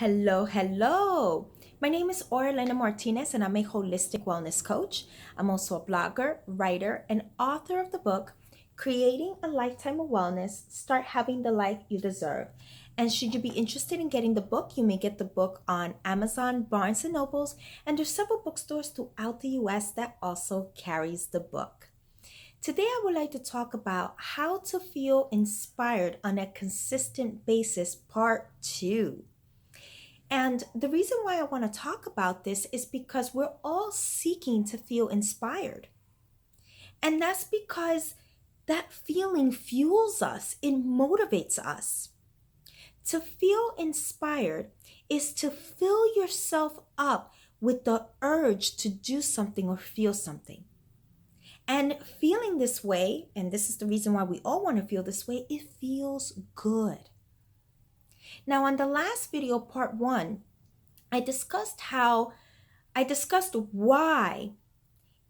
Hello, hello. My name is Orlena Martinez, and I'm a holistic wellness coach. I'm also a blogger, writer, and author of the book, Creating a Lifetime of Wellness Start Having the Life You Deserve. And should you be interested in getting the book, you may get the book on Amazon, Barnes& and Nobles, and there's several bookstores throughout the US that also carries the book. Today, I would like to talk about how to feel inspired on a consistent basis, part 2. And the reason why I want to talk about this is because we're all seeking to feel inspired. And that's because that feeling fuels us, it motivates us. To feel inspired is to fill yourself up with the urge to do something or feel something. And feeling this way, and this is the reason why we all want to feel this way, it feels good. Now, on the last video, part 1, I discussed why,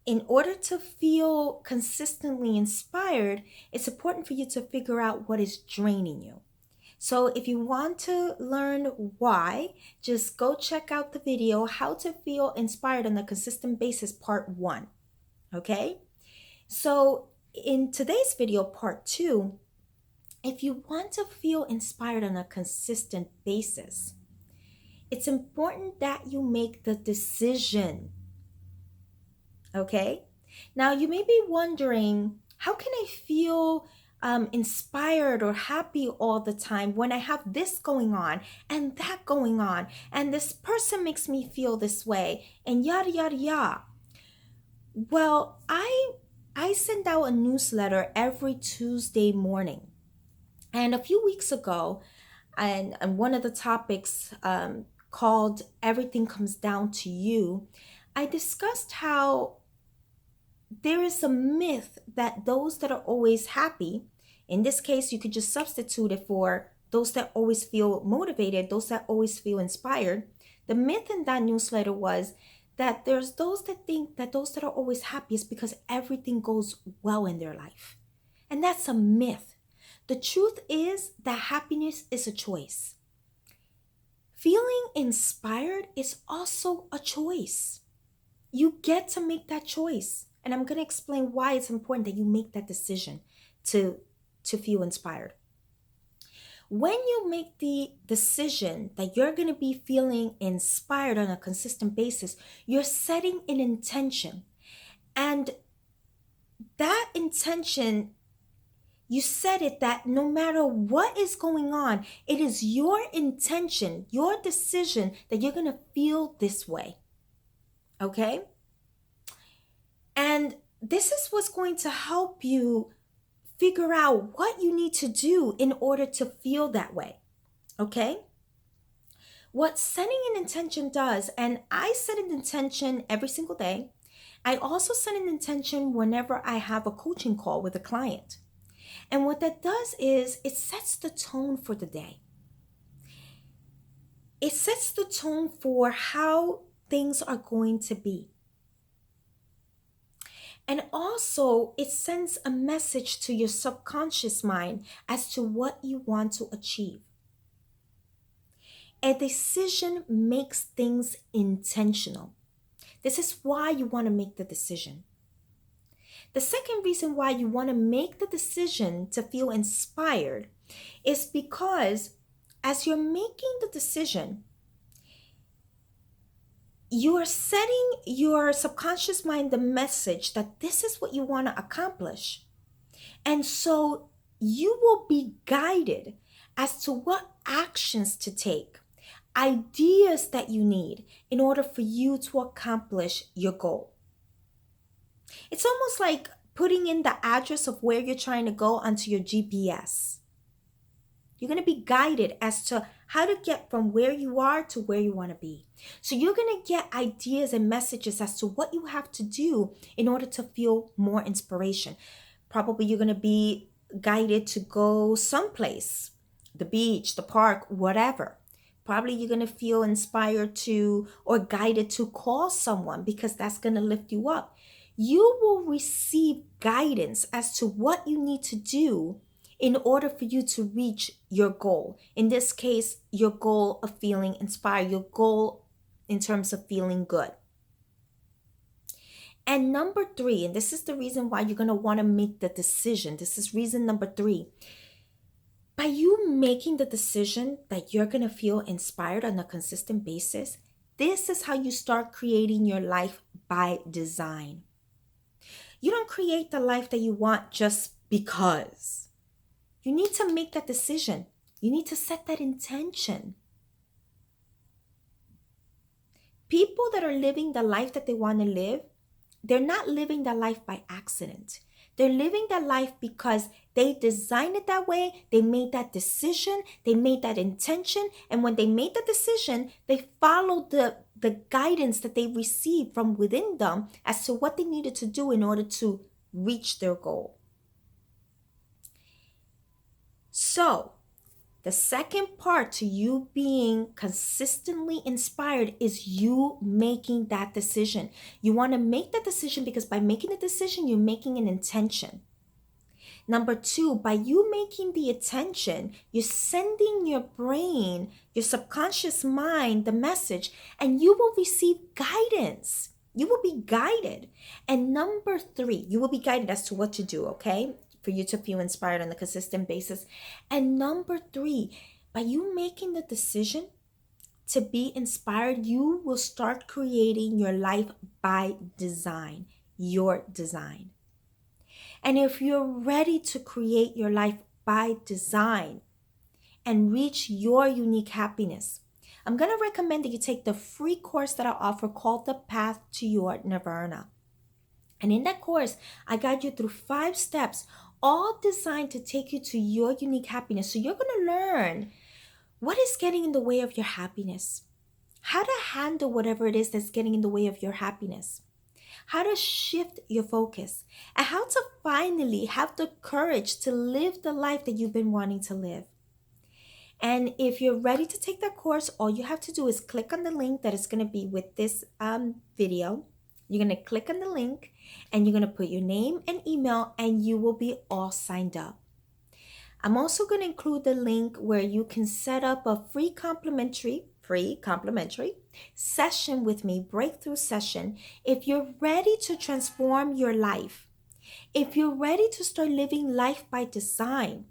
in order to feel consistently inspired, it's important for you to figure out what is draining you. So if you want to learn why, just go check out the video, How to Feel Inspired on a Consistent Basis, part 1. Okay? So in today's video, part 2, if you want to feel inspired on a consistent basis, it's important that you make the decision. Okay? Now, you may be wondering, how can I feel inspired or happy all the time when I have this going on and that going on, and this person makes me feel this way, and yada, yada, yada? Well, I send out a newsletter every Tuesday morning. And a few weeks ago, and one of the topics called Everything Comes Down to You, I discussed how there is a myth that those that are always happy, in this case, you could just substitute it for those that always feel motivated, those that always feel inspired. The myth in that newsletter was that there's those that think that those that are always happy is because everything goes well in their life. And that's a myth. The truth is that happiness is a choice. Feeling inspired is also a choice. You get to make that choice. And I'm going to explain why it's important that you make that decision to feel inspired. When you make the decision that you're going to be feeling inspired on a consistent basis, you're setting an intention. And that intention, you said it that no matter what is going on, it is your intention, your decision that you're going to feel this way. Okay? And this is what's going to help you figure out what you need to do in order to feel that way. Okay? What setting an intention does, and I set an intention every single day. I also set an intention whenever I have a coaching call with a client. And what that does is it sets the tone for the day. It sets the tone for how things are going to be. And also, it sends a message to your subconscious mind as to what you want to achieve. A decision makes things intentional. This is why you want to make the decision. The second reason why you want to make the decision to feel inspired is because as you're making the decision, you are setting your subconscious mind the message that this is what you want to accomplish. And so you will be guided as to what actions to take, ideas that you need in order for you to accomplish your goal. It's almost like putting in the address of where you're trying to go onto your GPS. You're going to be guided as to how to get from where you are to where you want to be. So you're going to get ideas and messages as to what you have to do in order to feel more inspiration. Probably you're going to be guided to go someplace, the beach, the park, whatever. Probably you're going to feel inspired to or guided to call someone because that's going to lift you up. You will receive guidance as to what you need to do in order for you to reach your goal. In this case, your goal of feeling inspired, your goal in terms of feeling good. And number 3, and this is the reason why you're going to want to make the decision. This is reason number 3. By you making the decision that you're going to feel inspired on a consistent basis, this is how you start creating your life by design. You don't create the life that you want just because. You need to make that decision. You need to set that intention. People that are living the life that they want to live, they're not living that life by accident. They're living that life because they designed it that way. They made that decision. They made that intention. And when they made the decision, they followed the guidance that they received from within them as to what they needed to do in order to reach their goal. So, the second part to you being consistently inspired is you making that decision. You want to make that decision because by making the decision, you're making an intention. Number 2, by you making the intention, you're sending your brain, your subconscious mind, the message, and you will receive guidance. You will be guided. And number 3, you will be guided as to what to do, okay? For you to feel inspired on a consistent basis. And number 3, by you making the decision to be inspired, you will start creating your life by design, your design. And if you're ready to create your life by design and reach your unique happiness, I'm going to recommend that you take the free course that I offer called The Path to Your Nirvana. And in that course, I guide you through 5 steps, all designed to take you to your unique happiness. So you're going to learn what is getting in the way of your happiness, how to handle whatever it is that's getting in the way of your happiness, how to shift your focus, and how to finally have the courage to live the life that you've been wanting to live. And if you're ready to take that course, all you have to do is click on the link that is going to be with this video. You're going to click on the link and you're going to put your name and email and you will be all signed up. I'm also going to include the link where you can set up a free complimentary session with me, breakthrough session, if you're ready to transform your life, if you're ready to start living life by design,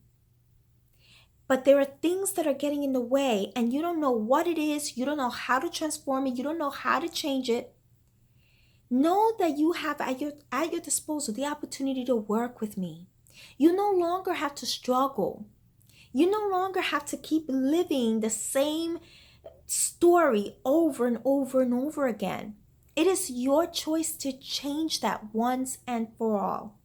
but there are things that are getting in the way and you don't know what it is, you don't know how to transform it, you don't know how to change it. Know that you have at your disposal the opportunity to work with me. You no longer have to struggle. You no longer have to keep living the same story over and over and over again. It is your choice to change that once and for all.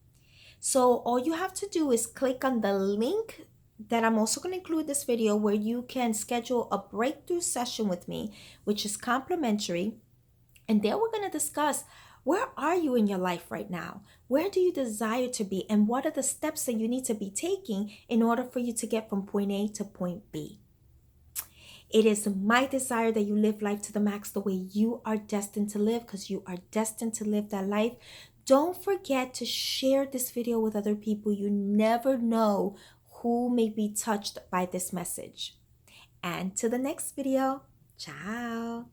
So all you have to do is click on the link that I'm also going to include this video where you can schedule a breakthrough session with me, which is complimentary. And there we're going to discuss, where are you in your life right now? Where do you desire to be? And what are the steps that you need to be taking in order for you to get from point A to point B? It is my desire that you live life to the max the way you are destined to live, because you are destined to live that life. Don't forget to share this video with other people. You never know who may be touched by this message. And to the next video. Ciao.